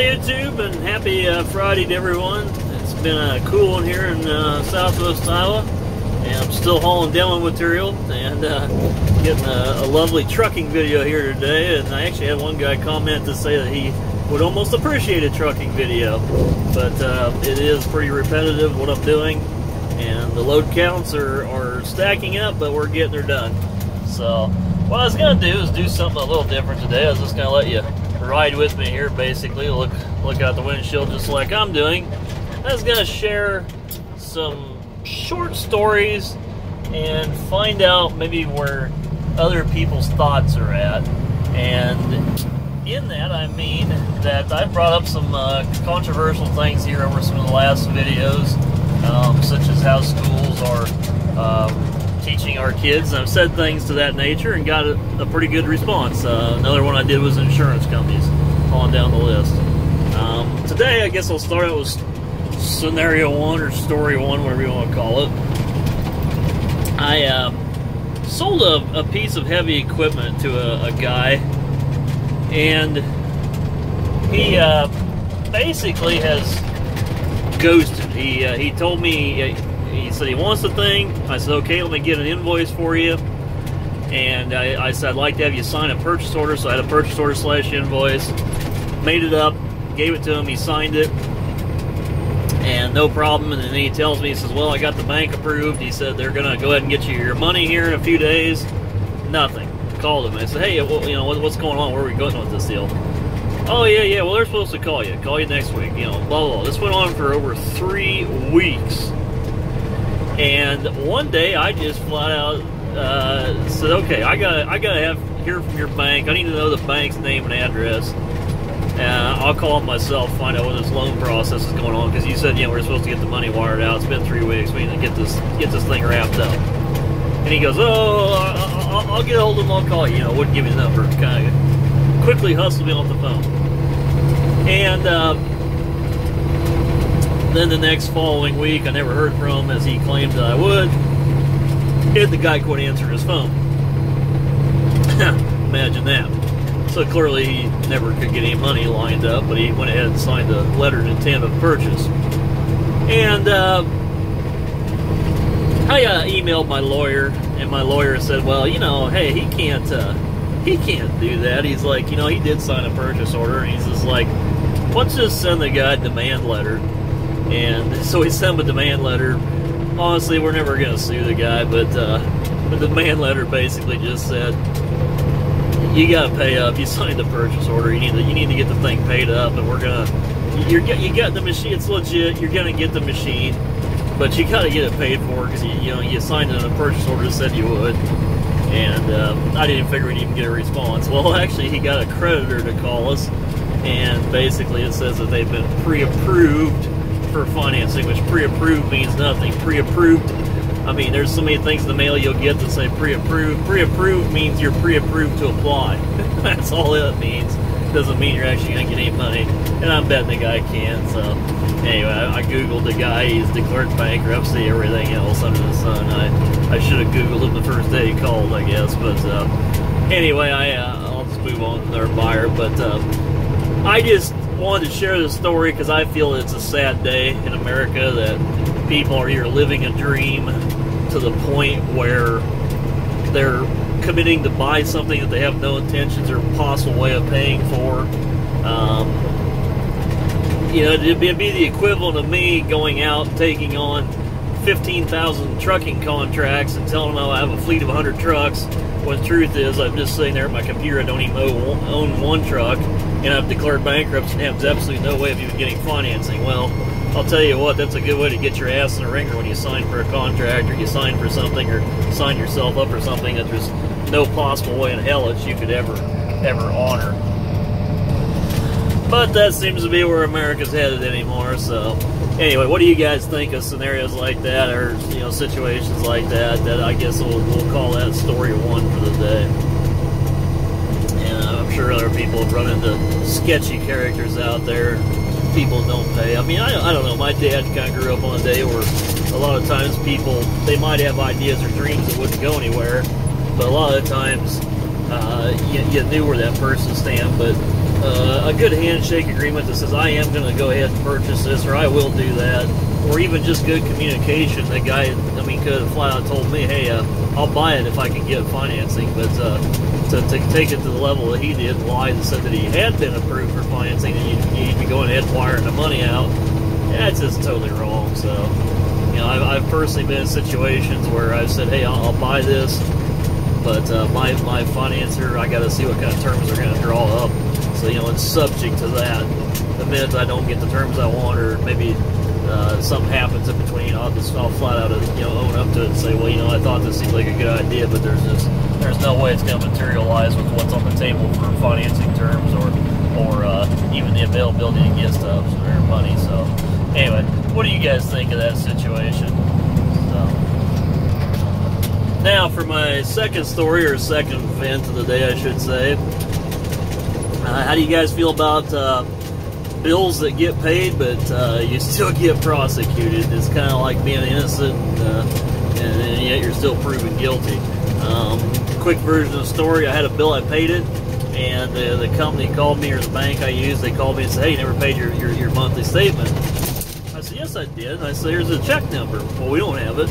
YouTube, and happy Friday to everyone. It's been a cool one here in southwest Iowa, and I'm still hauling demo material and getting a lovely trucking video here today. And I actually had one guy comment to say that he would almost appreciate a trucking video, but it is pretty repetitive what I'm doing, and the load counts are stacking up, but we're getting her done. So what I was going to do is do something a little different today. I was just going to let you ride with me here, basically. Look out the windshield just like I'm doing. I was going to share some short stories and find out maybe where other people's thoughts are at. And in that, I mean that I brought up some controversial things here over some of the last videos, such as how schools are teaching our kids. And I've said things to that nature and got a pretty good response. Another one I did was insurance companies, on down the list. Today, I guess I'll start out with scenario one or story one, whatever you want to call it. I sold a piece of heavy equipment to a guy, and he basically has ghosted. He told me, he said he wants the thing. I said, okay, let me get an invoice for you. And I said, I'd like to have you sign a purchase order. So I had a purchase order / invoice, made it up, gave it to him, he signed it, and no problem. And then he tells me, he says, well, I got the bank approved. He said they're going to go ahead and get you your money here in a few days. Nothing. Called him. I said, hey, well, you know, what's going on? Where are we going with this deal? Oh, yeah, well, they're supposed to call you next week, you know, blah, blah, blah. This went on for over 3 weeks. And one day I just flat out said, okay, I gotta hear from your bank. I need to know the bank's name and address. I'll call them myself, find out what this loan process is going on, because you said, you know, we're supposed to get the money wired out. It's been 3 weeks. We need to get this thing wrapped up. And he goes, oh, I'll get a hold of him. I'll call you. You know, wouldn't give me the number. Kind of quickly hustled me off the phone. And then the next following week, I never heard from him as he claimed that I would. And the guy quit answering his phone. Imagine that. So clearly he never could get any money lined up, but he went ahead and signed a letter of intent of purchase. And I emailed my lawyer, and my lawyer said, well, you know, hey, he can't do that. He's like, you know, he did sign a purchase order, and he's just like, let's just send the guy a demand letter. And so he sent him a demand letter. Honestly, we're never going to sue the guy, but the demand letter basically just said, you got to pay up. You signed the purchase order. You need to get the thing paid up, and you got the machine. It's legit. You're gonna get the machine, but you got to get it paid for, because you signed it in a purchase order that said you would. And I didn't figure we'd even get a response. Well, actually, he got a creditor to call us, and basically it says that they've been pre-approved for financing, which pre-approved means nothing. Pre-approved, I mean, there's so many things in the mail you'll get that say pre-approved. Pre-approved means you're pre-approved to apply. That's all it means. Doesn't mean you're actually going to get any money. And I'm betting the guy can. So anyway, I Googled the guy. He's declared bankruptcy, everything else under the sun. I should have Googled him the first day he called, I guess. But anyway, I'll just move on to our buyer. But I just wanted to share this story because I feel it's a sad day in America that people are here living a dream to the point where they're committing to buy something that they have no intentions or possible way of paying for. You know, it'd be the equivalent of me going out and taking on 15,000 trucking contracts and telling them I have a fleet of 100 trucks, when the truth is I'm just sitting there at my computer. I don't even own one truck, and I've declared bankruptcy and have absolutely no way of even getting financing. Well, I'll tell you what, that's a good way to get your ass in the ringer when you sign for a contract, or you sign for something, or sign yourself up for something that there's no possible way in hell that you could ever honor. But that seems to be where America's headed anymore. So anyway, what do you guys think of scenarios like that, or situations like that? That I guess we'll call that story one for the day. And I'm sure other people have run into sketchy characters out there. People don't pay. I mean, I don't know. My dad kind of grew up on a day where a lot of times people, they might have ideas or dreams that wouldn't go anywhere, but a lot of times you knew where that person stand. But a good handshake agreement that says I am going to go ahead and purchase this, or I will do that, or even just good communication. The guy, I mean, could have flat out told me, hey, I'll buy it if I can get financing, but to take it to the level that he did, lied and said that he had been approved for financing, and you'd be going ahead and wiring the money out, that's just totally wrong. So, you know, I've personally been in situations where I've said, hey, I'll buy this, but my financer, I got to see what kind of terms they're going to draw up. So, you know, it's subject to that. The minute I don't get the terms I want, or maybe something happens in between, I'll flat out, own up to it and say, well, you know, I thought this seemed like a good idea, but there's no way it's going to materialize with what's on the table for financing terms, or even the availability to get stuff or money. So, anyway, what do you guys think of that situation? So, now for my second story, or second event of the day, I should say. How do you guys feel about bills that get paid, but you still get prosecuted? It's kind of like being innocent, and yet you're still proven guilty. Quick version of the story: I had a bill, I paid it, and the company called me, or the bank I used, they called me and said, hey, you never paid your monthly statement. I said, yes, I did. And I said, here's the check number. Well, we don't have it.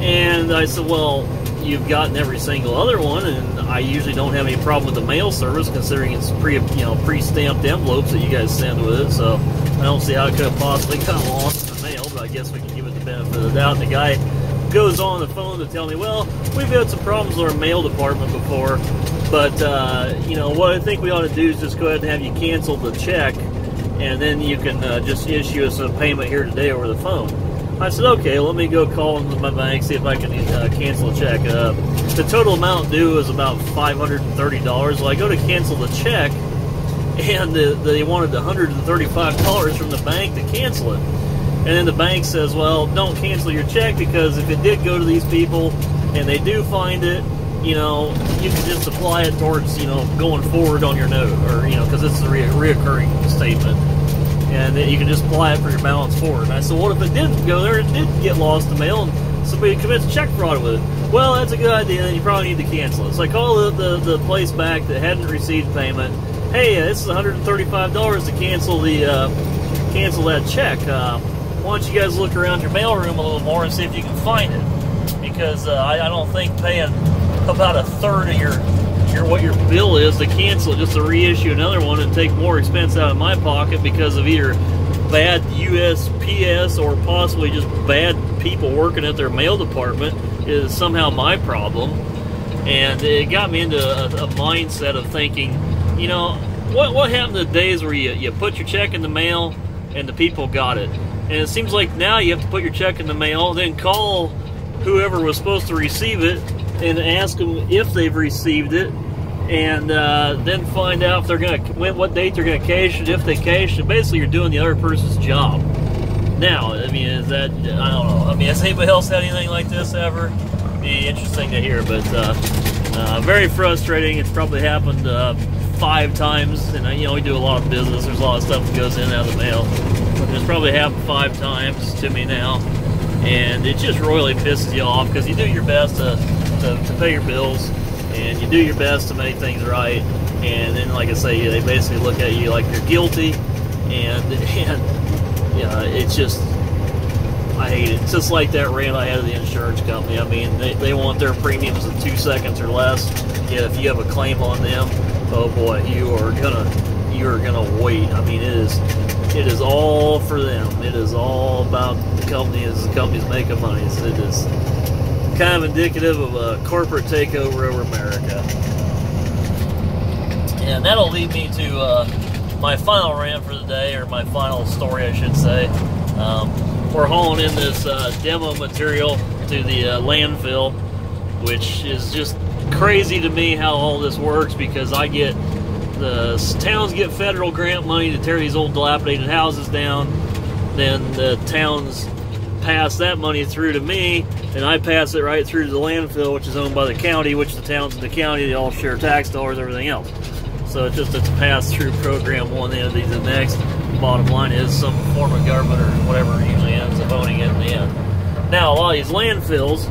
And I said, well, you've gotten every single other one, and I usually don't have any problem with the mail service, considering it's pre-stamped envelopes that you guys send with it. So I don't see how it could have possibly got lost in the mail, but I guess we can give it the benefit of the doubt. And the guy goes on the phone to tell me, well, we've had some problems with our mail department before, but what I think we ought to do is just go ahead and have you cancel the check, and then you can just issue us a payment here today over the phone. I said, okay, let me go call my bank, see if I can cancel a check. The total amount due is about $530. Well, I go to cancel the check, and they wanted $135 from the bank to cancel it. And then the bank says, well, don't cancel your check, because if it did go to these people and they do find it, you can just apply it towards, going forward on your note, or, because it's a reoccurring statement. And then you can just apply it for your balance forward. And I said, what if it didn't go there, it did get lost in the mail, and somebody commits check fraud with it? Well, that's a good idea, then you probably need to cancel it. So I call the place back that hadn't received payment. Hey, this is $135 to cancel that check. Why don't you guys look around your mailroom a little more and see if you can find it? Because I don't think paying about a third of what your bill is to cancel it, just to reissue another one and take more expense out of my pocket because of either bad USPS or possibly just bad people working at their mail department is somehow my problem. And it got me into a mindset of thinking, what happened to the days where you put your check in the mail and the people got it? And it seems like now you have to put your check in the mail, then call whoever was supposed to receive it and ask them if they've received it, and then find out if they're going to, what date they're going to cash it, if they cash it. Basically, you're doing the other person's job. Now, I mean, is that, I don't know. I mean, has anybody else had anything like this ever? Be interesting to hear, but very frustrating. It's probably happened 5 times, and we do a lot of business. There's a lot of stuff that goes in and out of the mail. It's probably happened 5 times to me now, and it just royally pisses you off, because you do your best to pay your bills, and you do your best to make things right, and then, like I say, they basically look at you like you're guilty, and it's just, I hate it. It's just like that rant I had of the insurance company. I mean, they want their premiums in 2 seconds or less, yet if you have a claim on them, oh boy, you are gonna wait. I mean, it is all for them. It is all about the company as the company's making money. So it is kind of indicative of a corporate takeover over America. And that'll lead me to my final rant for the day, or my final story, I should say. We're hauling in this demo material to the landfill, which is just crazy to me how all this works, because the towns get federal grant money to tear these old dilapidated houses down. Then the towns pass that money through to me, and I pass it right through to the landfill, which is owned by the county, which the towns in the county, they all share tax dollars, everything else. So it's just a pass-through program, one entity to the next. Bottom line is some form of government or whatever usually ends up owning it in the end. Now, a lot of these landfills,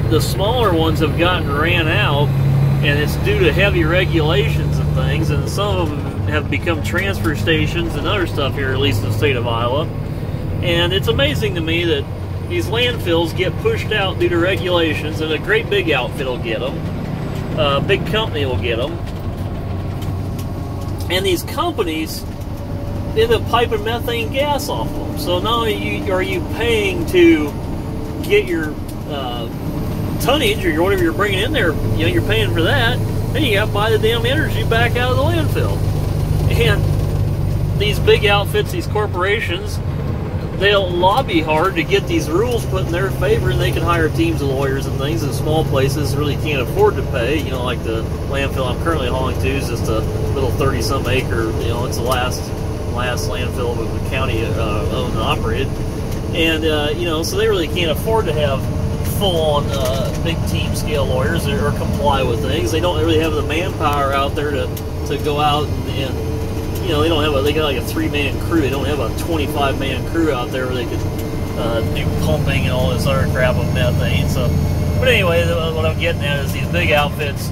the smaller ones have gotten ran out, and it's due to heavy regulations and things, and some of them have become transfer stations and other stuff here, at least in the state of Iowa. And it's amazing to me that these landfills get pushed out due to regulations, and a great big outfit will get them, a big company will get them, and these companies end up piping methane gas off of them. So not only are you paying to get your tonnage or whatever you're bringing in there, you know, you're paying for that, then you got to buy the damn energy back out of the landfill. And these big outfits, these corporations, they'll lobby hard to get these rules put in their favor, and they can hire teams of lawyers and things, and small places really can't afford to pay. You know, like the landfill I'm currently hauling to is just a little 30-some acre, you know, it's the last landfill that the county owned and operated. And, you know, so they really can't afford to have full-on big team scale lawyers or comply with things. They don't really have the manpower out there to go out and you know, they got like a 3-man crew. They don't have a 25-man crew out there where they could do pumping and all this other crap of methane. So, but anyway, what I'm getting at is these big outfits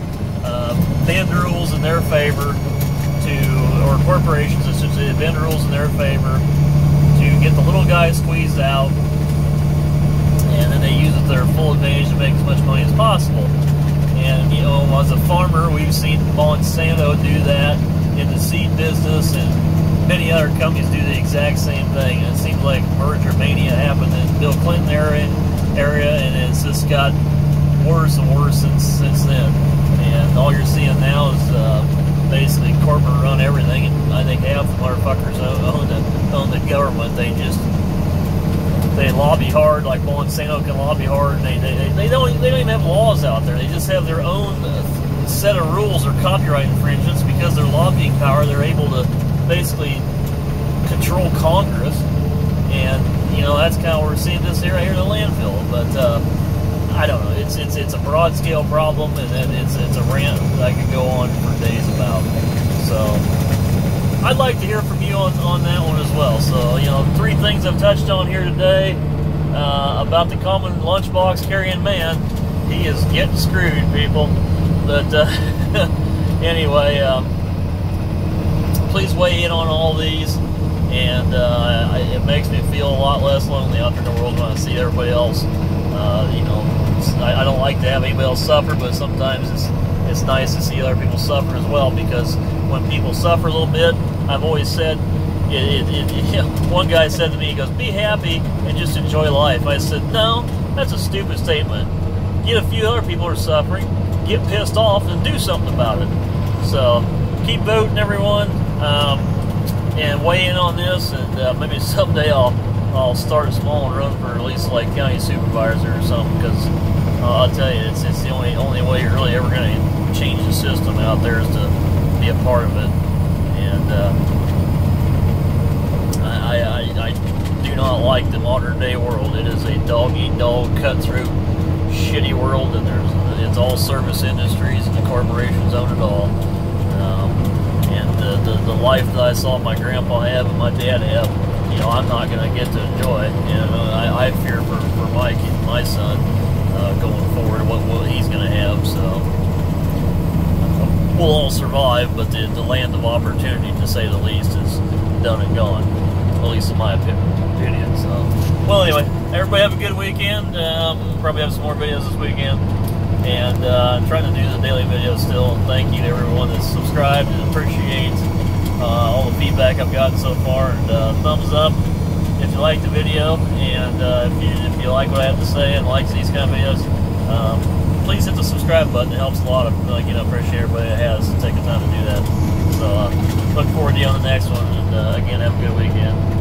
bend rules in their favor or corporations, I should say, bend rules in their favor to get the little guy squeezed out, and then they use it to their full advantage to make as much money as possible. And, you know, as a farmer, we've seen Monsanto do that in the seed business, and many other companies do the exact same thing. And it seems like merger mania happened in the Bill Clinton area, and it's just got worse and worse since then. And all you're seeing now is basically corporate run everything, and I think half the motherfuckers own the government. They lobby hard, like Monsanto can lobby hard, and they don't even have laws out there. They just have their own set of rules or copyright infringements. Because their lobbying power, they're able to basically control Congress, and you know, that's kind of what we're seeing this here in the landfill. But I don't know, it's a broad scale problem, and it's a rant that I could go on for days about. So I'd like to hear from you on that one as well. So, you know, 3 things I've touched on here today about the common lunchbox carrying man. He is getting screwed, people. But anyway, please weigh in on all these, and it makes me feel a lot less lonely out there in the world when I see everybody else. You know, I don't like to have anybody else suffer, but sometimes it's nice to see other people suffer as well, because when people suffer a little bit, I've always said, one guy said to me, he goes, be happy and just enjoy life. I said, no, that's a stupid statement. Get a few other people who are suffering, get pissed off, and do something about it. So keep voting, everyone, and weigh in on this, and maybe someday I'll start small and run for at least like county supervisor or something, because I'll tell you, it's the only way you're really ever going to change the system out there is to be a part of it. And I do not like the modern day world. It is a dog-eat-dog, cutthroat, shitty world, and it's all service industries, and the corporations own it all. And the life that I saw my grandpa have and my dad have, you know, I'm not going to get to enjoy. And I fear for my son going forward, what he's going to have. So we'll all survive, but the land of opportunity, to say the least, is done and gone, at least in my opinion. So, well, anyway, everybody have a good weekend. Probably have some more videos this weekend, and I'm trying to do the daily videos still. And thank you to everyone that's subscribed, and appreciate all the feedback I've gotten so far. And thumbs up if you like the video, and if you like what I have to say and like these kind of videos, please hit the subscribe button. It helps a lot. I appreciate everybody that has taken the time to do that. So look forward to you on the next one, and again, have a good weekend.